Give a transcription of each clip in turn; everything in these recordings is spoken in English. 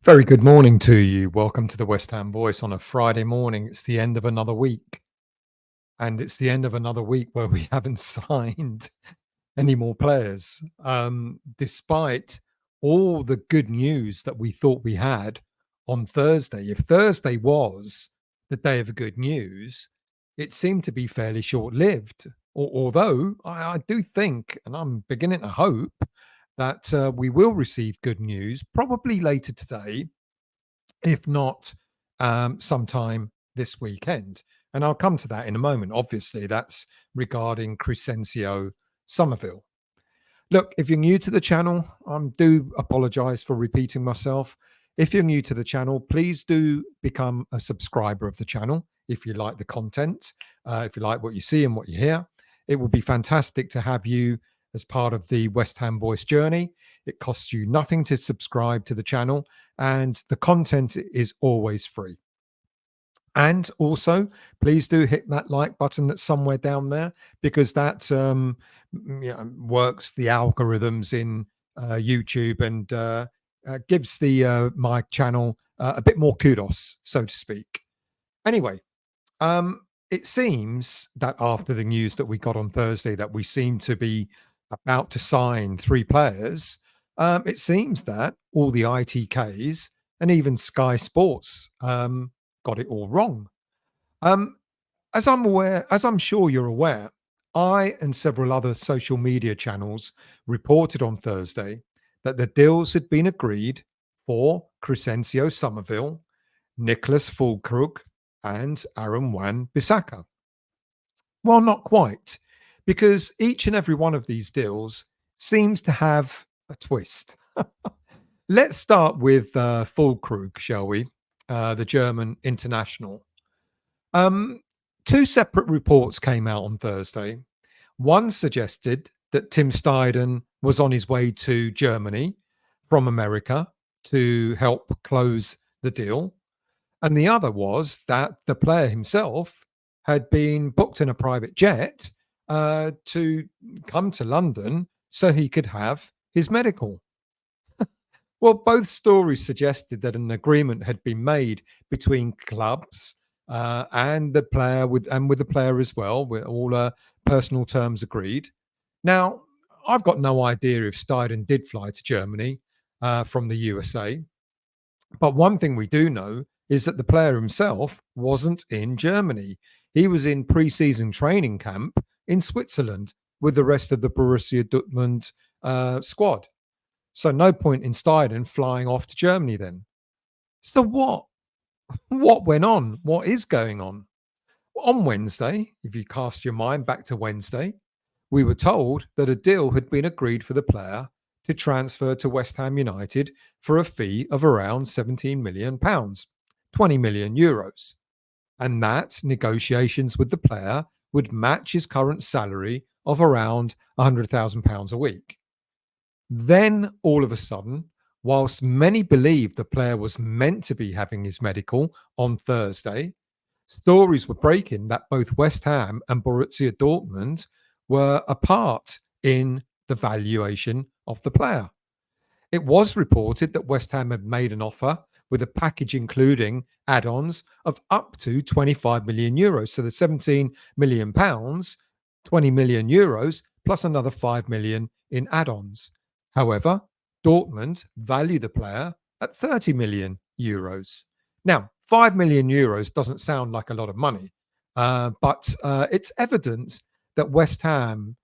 Very good morning to you. Welcome to the West Ham Voice on a Friday morning. It's the end of another week, and it's the end of another week where we haven't signed any more players. Despite all the good news that we thought we had on Thursday. If Thursday was the day of good news, it seemed to be fairly short lived. Although I do think, and I'm beginning to hope, that we will receive good news probably later today, if not sometime this weekend. And I'll come to that in a moment. Obviously, that's regarding Crysencio Summerville. Look, if you're new to the channel, I do apologize for repeating myself. If you're new to the channel, please do become a subscriber of the channel if you like the content, if you like what you see and what you hear. It would be fantastic to have you as part of the West Ham Voice journey. It costs you nothing to subscribe to the channel, and the content is always free. And also, please do hit that like button that's somewhere down there, because that works the algorithms in YouTube and gives the my channel a bit more kudos, so to speak. Anyway, it seems that after the news that we got on Thursday that we seem to be about to sign 3 players, it seems that all the ITKs and even Sky Sports got it all wrong. As I'm sure you're aware, I and several other social media channels reported on Thursday that the deals had been agreed for Crysencio Summerville, Nicholas Fulkrug, and Aaron Wan-Bissaka. Well, not quite, because each and every one of these deals seems to have a twist. Let's start with Fulkrug, shall we? The German international. 2 separate reports came out on Thursday. One suggested that Tim Steidten was on his way to Germany from America to help close the deal. And the other was that the player himself had been booked in a private jet to come to London so he could have his medical. Well, both stories suggested that an agreement had been made between clubs and the player with the player as well, with all personal terms agreed. Now, I've got no idea if Steidten did fly to Germany from the USA, but one thing we do know is that the player himself wasn't in Germany. He was in pre-season training camp in Switzerland with the rest of the Borussia Dortmund squad. So no point in Steidten flying off to Germany then. So what? What went on? What is going on? On Wednesday, if you cast your mind back to Wednesday, we were told that a deal had been agreed for the player to transfer to West Ham United for a fee of around £17 million, 20 million euros. And that negotiations with the player would match his current salary of around £100,000 a week. Then, all of a sudden, whilst many believed the player was meant to be having his medical on Thursday, stories were breaking that both West Ham and Borussia Dortmund were apart in the valuation of the player. It was reported that West Ham had made an offer with a package including add-ons of up to 25 million euros. So the 17 million pounds, 20 million euros, plus another 5 million in add-ons. However, Dortmund value the player at 30 million euros. Now, 5 million euros doesn't sound like a lot of money, but it's evident that West Ham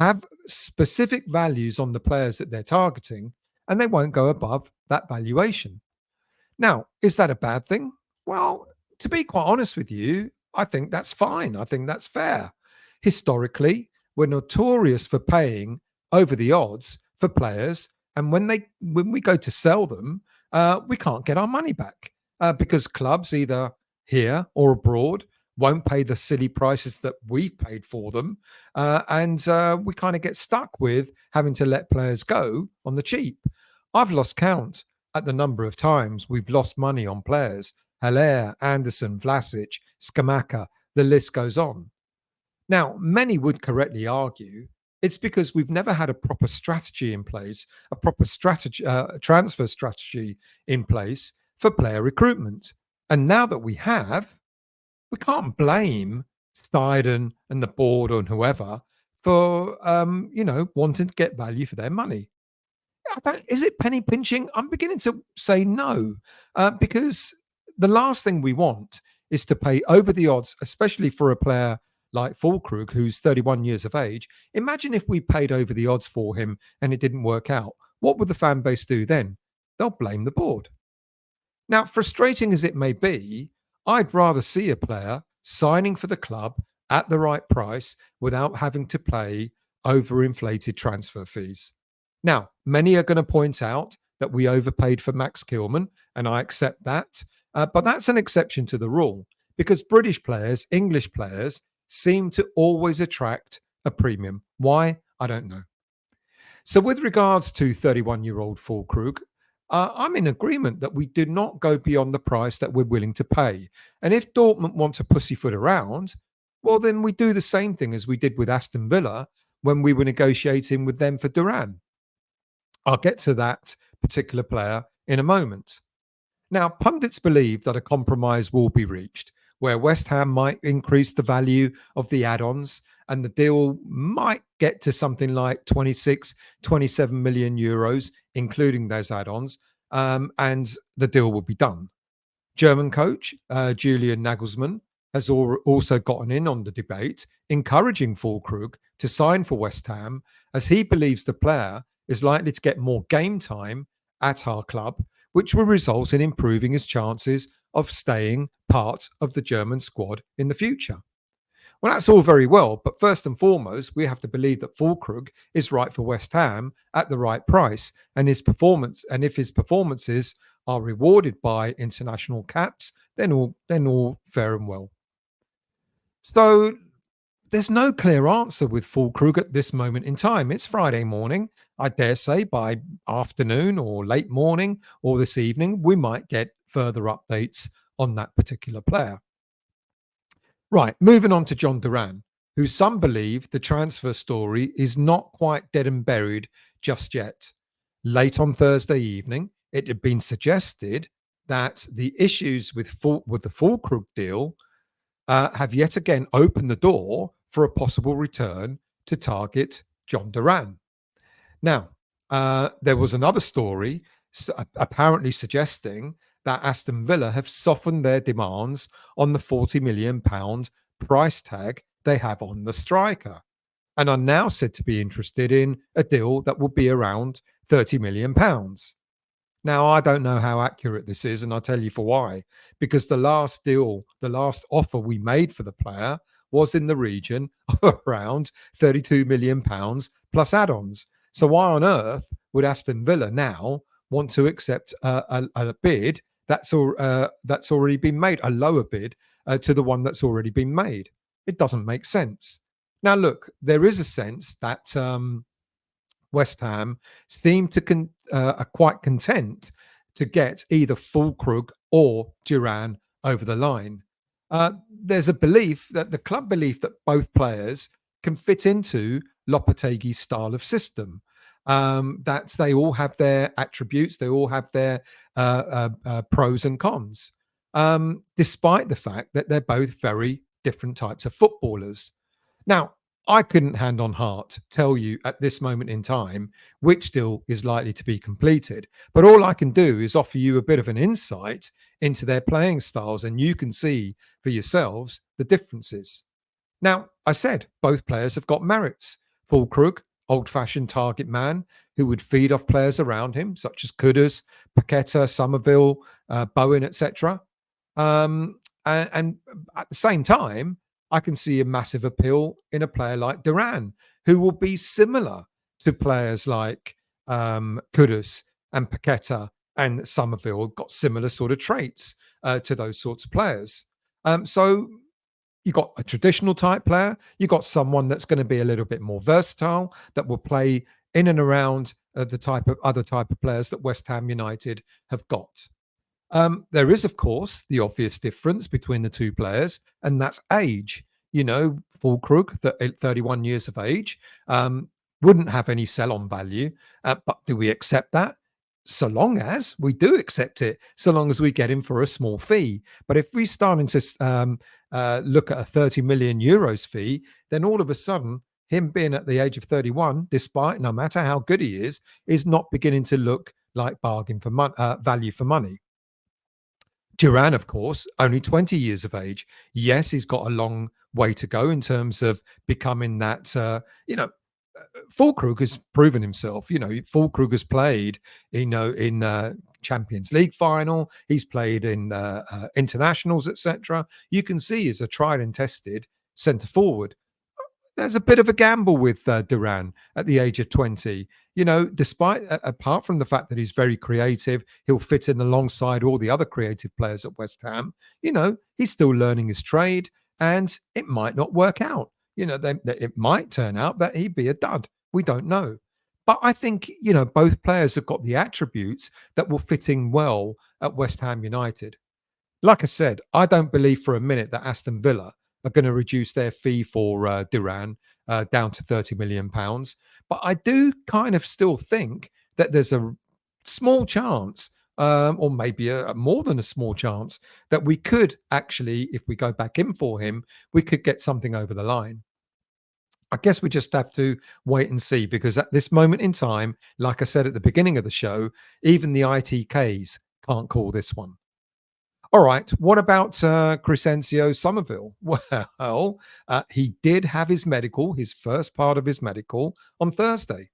have specific values on the players that they're targeting, and they won't go above that valuation. Now, is that a bad thing? Well, to be quite honest with you, I think that's fine. I think that's fair. Historically, we're notorious for paying over the odds for players, and when we go to sell them, we can't get our money back because clubs either here or abroad won't pay the silly prices that we've paid for them, and we kind of get stuck with having to let players go on the cheap. I've lost count at the number of times we've lost money on players: Haller, Anderson, Vlasic, Skamaka, the list goes on. Now, many would correctly argue It's because we've never had a proper strategy in place, a proper strategy, transfer strategy in place for player recruitment. And now that we have, we can't blame Steiden and the board and whoever for wanting to get value for their money. Is it penny pinching? I'm beginning to say no, because the last thing we want is to pay over the odds, especially for a player like Fulkrug, who's 31 years of age. Imagine if we paid over the odds for him and it didn't work out. What would the fan base do then? They'll blame the board. Now, frustrating as it may be, I'd rather see a player signing for the club at the right price without having to pay overinflated transfer fees. Now, many are going to point out that we overpaid for Max Kilman, and I accept that. But that's an exception to the rule because British players, English players, seem to always attract a premium. Why? I don't know. So, with regards to 31-year-old Fulkrug, I'm in agreement that we do not go beyond the price that we're willing to pay. And if Dortmund want to pussyfoot around, well, then we do the same thing as we did with Aston Villa when we were negotiating with them for Duran. I'll get to that particular player in a moment. Now, pundits believe that a compromise will be reached where West Ham might increase the value of the add-ons and the deal might get to something like 26, 27 million euros, including those add-ons, and the deal will be done. German coach Julian Nagelsmann has also gotten in on the debate, encouraging Fulkrug to sign for West Ham as he believes the player is likely to get more game time at our club, which will result in improving his chances of staying part of the German squad in the future. Well, that's all very well, but first and foremost, we have to believe that Fulkrug is right for West Ham at the right price, and his performance. And if his performances are rewarded by international caps, then all fair and well. So there's no clear answer with Fulkrug at this moment in time. It's Friday morning. I dare say by afternoon or late morning or this evening, we might get further updates on that particular player. Right, moving on to John Duran, who some believe the transfer story is not quite dead and buried just yet. Late on Thursday evening, it had been suggested that the issues with the Fulkrug deal have yet again opened the door for a possible return to target John Duran. Now, there was another story apparently suggesting that Aston Villa have softened their demands on the £40 million price tag they have on the striker and are now said to be interested in a deal that will be around £30 million. Now, I don't know how accurate this is, and I'll tell you for why. Because the last deal, the last offer we made for the player was in the region of around £32 million plus add-ons. So why on earth would Aston Villa now want to accept a bid that's already been made, a lower bid to the one that's already been made? It doesn't make sense. Now, look, there is a sense that West Ham seem to are quite content to get either Fulkrug or Duran over the line. There's a belief that the club belief that both players can fit into Lopetegui's style of system. That they all have their attributes, they all have their pros and cons, despite the fact that they're both very different types of footballers. Now, I couldn't hand on heart tell you at this moment in time which deal is likely to be completed. But all I can do is offer you a bit of an insight into their playing styles, and you can see for yourselves the differences. Now, I said both players have got merits. Fulkrug, old-fashioned target man who would feed off players around him, such as Kudus, Paqueta, Summerville, Bowen, etc. And at the same time, I can see a massive appeal in a player like Duran, who will be similar to players like Kudus and Paqueta and Summerville, got similar sort of traits to those sorts of players. So you've got a traditional type player, you've got someone that's going to be a little bit more versatile, that will play in and around the other type of players that West Ham United have got. There is, of course, the obvious difference between the two players, and that's age. You know, Fulkrug, at 31 years of age, wouldn't have any sell-on value. But do we accept that? So long as we do accept it, so long as we get him for a small fee. But if we're starting to look at a 30 million euros fee, then all of a sudden, him being at the age of 31, despite no matter how good he is not beginning to look like bargain for value for money. Duran, of course, only 20 years of age. Yes, he's got a long way to go in terms of becoming that, Fulkrug has proven himself. Fulkrug has played, in Champions League final. He's played in internationals, etc. You can see he's a tried and tested centre forward. There's a bit of a gamble with Duran at the age of 20. Despite, apart from the fact that he's very creative, he'll fit in alongside all the other creative players at West Ham. He's still learning his trade, and it might not work out. It might turn out that he'd be a dud. We don't know. But I think, both players have got the attributes that will fit in well at West Ham United. Like I said, I don't believe for a minute that Aston Villa are going to reduce their fee for Duran down to £30 million. But I do kind of still think that there's a small chance, or maybe a more than a small chance, that we could actually, if we go back in for him, we could get something over the line. I guess we just have to wait and see, because at this moment in time, like I said at the beginning of the show, even the ITKs can't call this one. All right. What about Crysencio Summerville? Well, he did have his medical, his first part of his medical, on Thursday.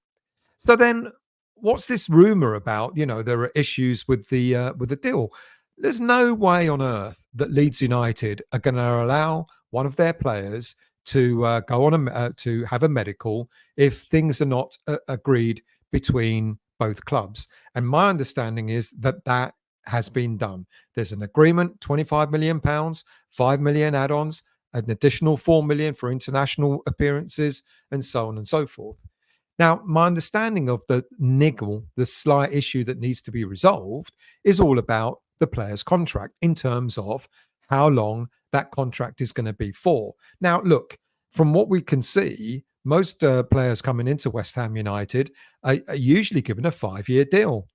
So then, what's this rumor about? There are issues with the deal. There's no way on earth that Leeds United are going to allow one of their players to go on to have a medical if things are not agreed between both clubs. And my understanding is that has been done. There's an agreement, £25 million, 5 million add-ons, an additional 4 million for international appearances, and so on and so forth. Now, my understanding of the niggle, the slight issue that needs to be resolved, is all about the player's contract in terms of how long that contract is going to be for. Now, look, from what we can see, most players coming into West Ham United are usually given a 5-year deal.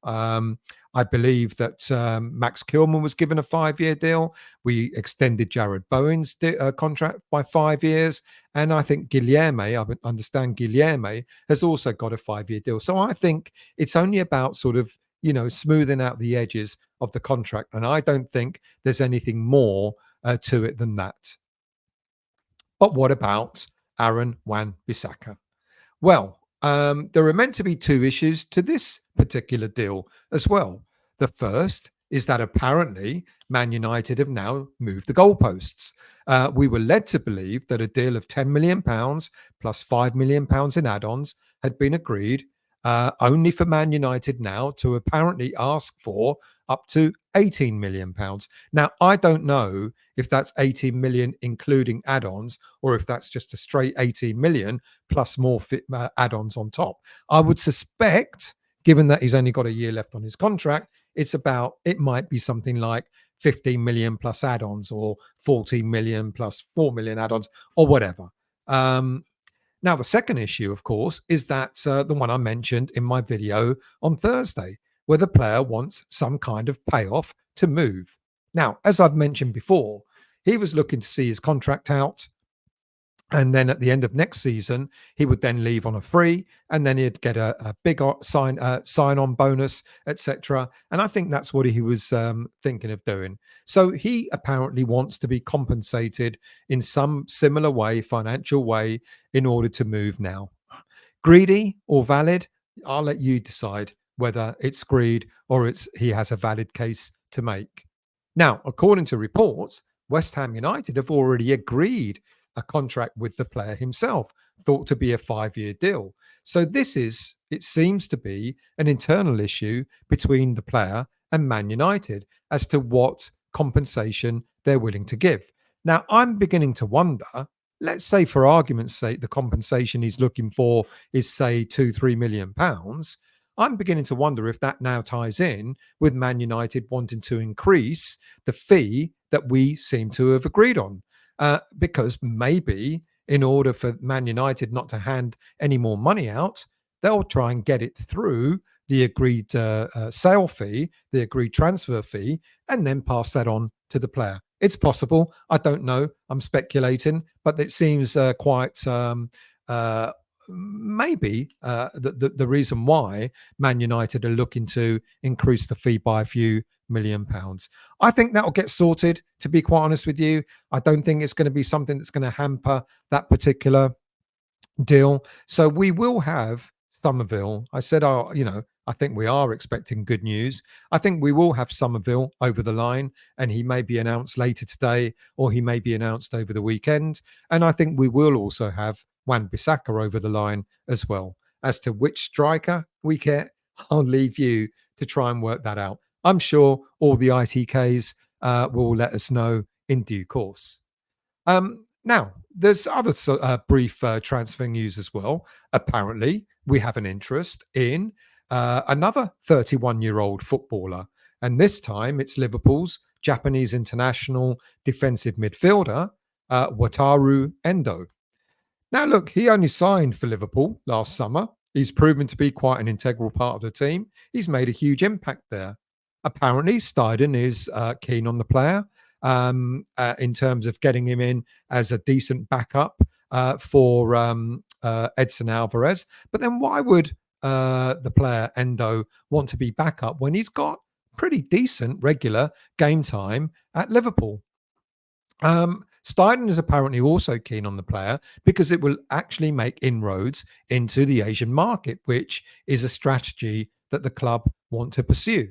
I believe that Max Kilman was given a 5-year deal. We extended Jared Bowen's contract by 5 years. And I think Guilherme, I understand Guilherme has also got a 5-year deal. So I think it's only about sort of, smoothing out the edges of the contract. And I don't think there's anything more to it than that. But what about Aaron Wan-Bissaka? Well, there are meant to be two issues to this particular deal as well. The first is that apparently Man United have now moved the goalposts. We were led to believe that a deal of £10 million plus £5 million in add-ons had been agreed, only for Man United now to apparently ask for up to £18 million. Now, I don't know if that's 18 million including add-ons, or if that's just a straight 18 million plus more add-ons on top. I would suspect, given that he's only got a year left on his contract, it might be something like 15 million plus add-ons, or 14 million plus 4 million add-ons, or whatever. Now, the second issue, of course, is that the one I mentioned in my video on Thursday, where the player wants some kind of payoff to move. Now, as I've mentioned before, he was looking to see his contract out, and then at the end of next season, he would then leave on a free, and then he'd get a big sign-on bonus, etc. And I think that's what he was thinking of doing. So he apparently wants to be compensated in some similar way, financial way, in order to move now. Greedy or valid? I'll let you decide whether it's greed or he has a valid case to make. Now, according to reports, West Ham United have already agreed a contract with the player himself, thought to be a 5-year deal. So it seems to be an internal issue between the player and Man United as to what compensation they're willing to give. Now, I'm beginning to wonder, let's say for argument's sake, the compensation he's looking for is, say, £2-3 million. I'm beginning to wonder if that now ties in with Man United wanting to increase the fee that we seem to have agreed on. Because maybe in order for Man United not to hand any more money out, they'll try and get it through the agreed sale fee, the agreed transfer fee, and then pass that on to the player. It's possible. I don't know. I'm speculating, but it seems quite uh, maybe the reason why Man United are looking to increase the fee by a few £1 million. I think that'll get sorted, to be quite honest with you. I don't think it's going to be something that's going to hamper that particular deal. So we will have Summerville. I said, I think we are expecting good news. I think we will have Summerville over the line, and he may be announced later today, or he may be announced over the weekend. And I think we will also have Wan-Bissaka over the line as well. As to which striker we get, I'll leave you to try and work that out. I'm sure all the ITKs will let us know in due course. Now, there's other brief transfer news as well. Apparently, we have an interest in another 31-year-old footballer. And this time it's Liverpool's Japanese international defensive midfielder, Wataru Endo. Now, look, he only signed for Liverpool last summer. He's proven to be quite an integral part of the team. He's made a huge impact there. Apparently, Steiden is keen on the player in terms of getting him in as a decent backup for Edson Alvarez. But then why would the player Endo want to be backup when he's got pretty decent regular game time at Liverpool? Steiden is apparently also keen on the player because it will actually make inroads into the Asian market, which is a strategy that the club want to pursue.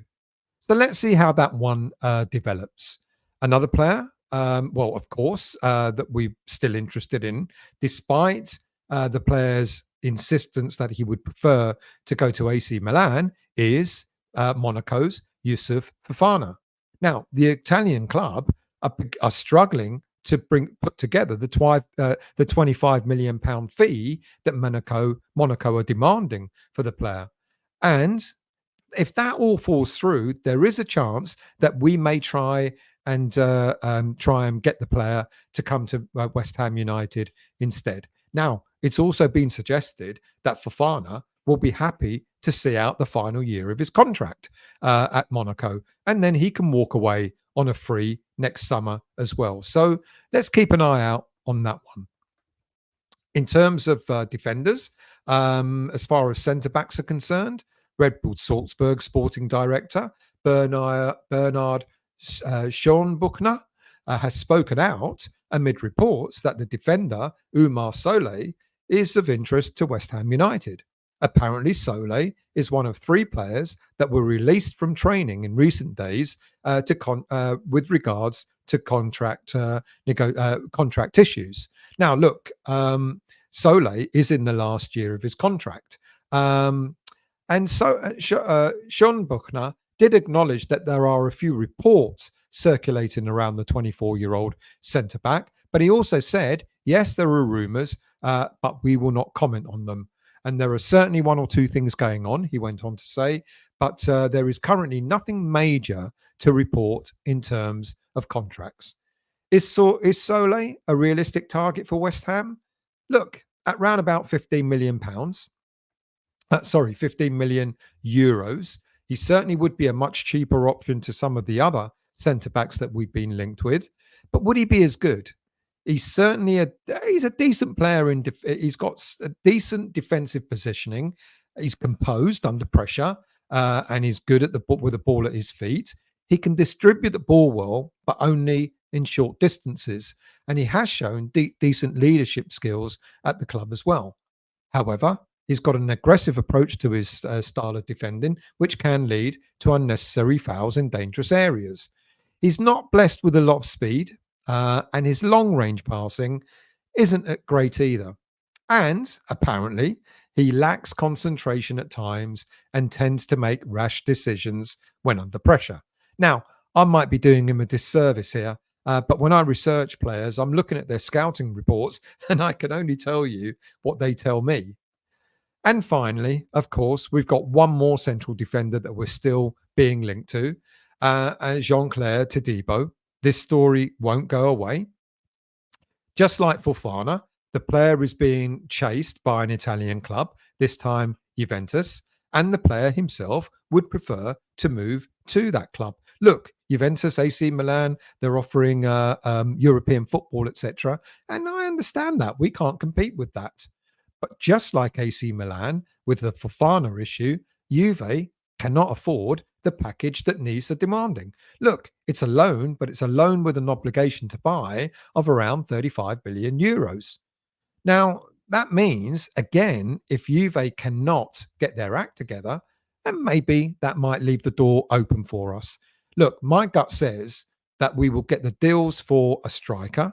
So let's see how that one develops. Another player, of course, that we're still interested in, despite the player's insistence that he would prefer to go to AC Milan, is Monaco's Yusuf Fofana. Now, the Italian club are struggling to put together the £25 million fee that Monaco are demanding for the player. And if that all falls through, there is a chance that we may try and get the player to come to West Ham United instead. Now, it's also been suggested that Fofana will be happy to see out the final year of his contract at Monaco, and then he can walk away on a free next summer as well. So let's keep an eye out on that one. In terms of defenders, as far as centre-backs are concerned, Red Bull Salzburg sporting director Bernard Schonbuchner has spoken out amid reports that the defender Umar Solet is of interest to West Ham United. Apparently, Solet is one of 3 players that were released from training in recent days with regards to contract issues. Now, look, Solet is in the last year of his contract. And so Sean Buchner did acknowledge that there are a few reports circulating around the 24-year-old centre-back, but he also said, yes, there are rumours, but we will not comment on them. And there are certainly 1 or 2 things going on, he went on to say, but there is currently nothing major to report in terms of contracts. Is Solet a realistic target for West Ham? Look, at round about £15 million, 15 million euros, he certainly would be a much cheaper option to some of the other centre-backs that we've been linked with. But would he be as good? He's certainly he's a decent player. He's got a decent defensive positioning. He's composed under pressure, and he's good at with the ball at his feet. He can distribute the ball well, but only in short distances. And he has shown decent leadership skills at the club as well. However, he's got an aggressive approach to his style of defending, which can lead to unnecessary fouls in dangerous areas. He's not blessed with a lot of speed, and his long-range passing isn't great either. And apparently, he lacks concentration at times and tends to make rash decisions when under pressure. Now, I might be doing him a disservice here, but when I research players, I'm looking at their scouting reports, and I can only tell you what they tell me. And finally, of course, we've got one more central defender that we're still being linked to, Jean-Claire Todibo. This story won't go away. Just like Fofana, The player is being chased by an Italian club, this time Juventus, and the player himself would prefer to move to that club. Look, Juventus, AC Milan, they're offering European football, etc. And I understand that. We can't compete with that. But just like AC Milan with the Fofana issue, Juve cannot afford the package that needs the demanding. Look, it's a loan, but it's a loan with an obligation to buy of around 35 billion euros. Now, that means, again, if Juve cannot get their act together, then maybe that might leave the door open for us. Look, my gut says that we will get the deals for a striker.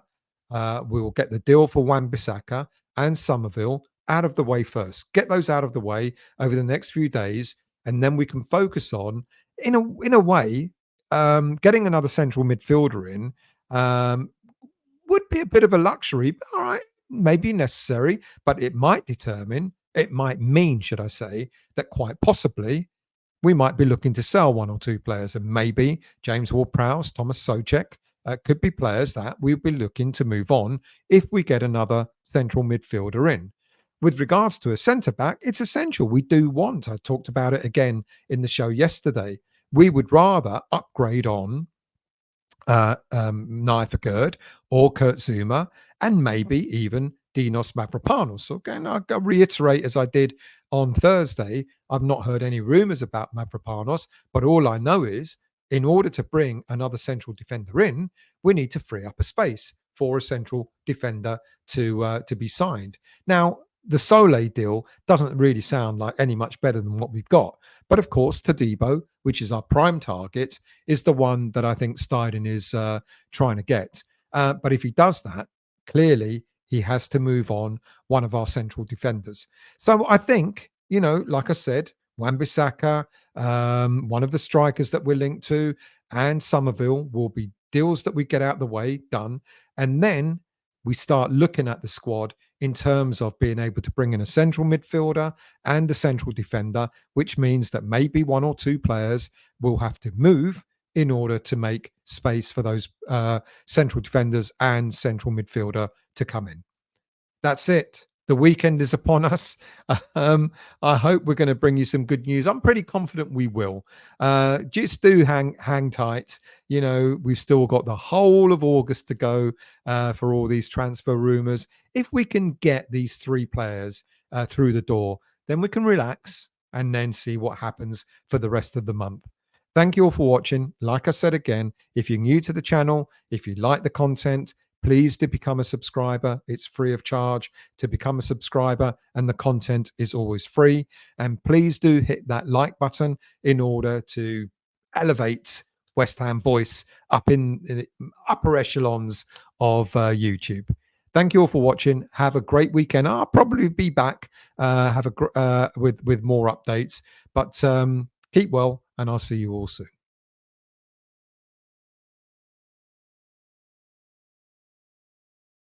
We will get the deal for Wan-Bissaka and Summerville out of the way first. Get those out of the way over the next few days, and then we can focus on, in a way, getting another central midfielder in. Would be a bit of a luxury. But all right, maybe necessary, but it might mean, should I say, that quite possibly we might be looking to sell one or two players, and maybe James Ward-Prowse, Thomas Soucek could be players that we'll be looking to move on if we get another central midfielder in. With regards to a centre back, it's essential. We do want, I talked about it again in the show yesterday, we would rather upgrade on Naif Gerd or Kurt Zuma, and maybe even Dinos Mavropanos. So again, I'll reiterate, as I did on Thursday, I've not heard any rumours about Mavropanos, but all I know is in order to bring another central defender in, we need to free up a space for a central defender to be signed. Now, the Solet deal doesn't really sound like any much better than what we've got. But of course, Todibo, which is our prime target, is the one that I think Steiden is trying to get. But if he does that, clearly he has to move on one of our central defenders. So I think, like I said, Wan-Bissaka, one of the strikers that we're linked to, and Summerville will be deals that we get out the way, done. And then we start looking at the squad in terms of being able to bring in a central midfielder and a central defender, which means that maybe one or two players will have to move in order to make space for those central defenders and central midfielder to come in. That's it. The weekend is upon us. I hope we're going to bring you some good news. I'm pretty confident we will. Just do hang tight. We've still got the whole of August to go for all these transfer rumors. If we can get these three players through the door, then we can relax and then see what happens for the rest of the month. Thank you all for watching. Like I said again, if you're new to the channel, if you like the content, please do become a subscriber. It's free of charge to become a subscriber, and the content is always free. And please do hit that like button in order to elevate West Ham Voice up in the upper echelons of YouTube. Thank you all for watching. Have a great weekend. I'll probably be back with more updates, but keep well, and I'll see you all soon.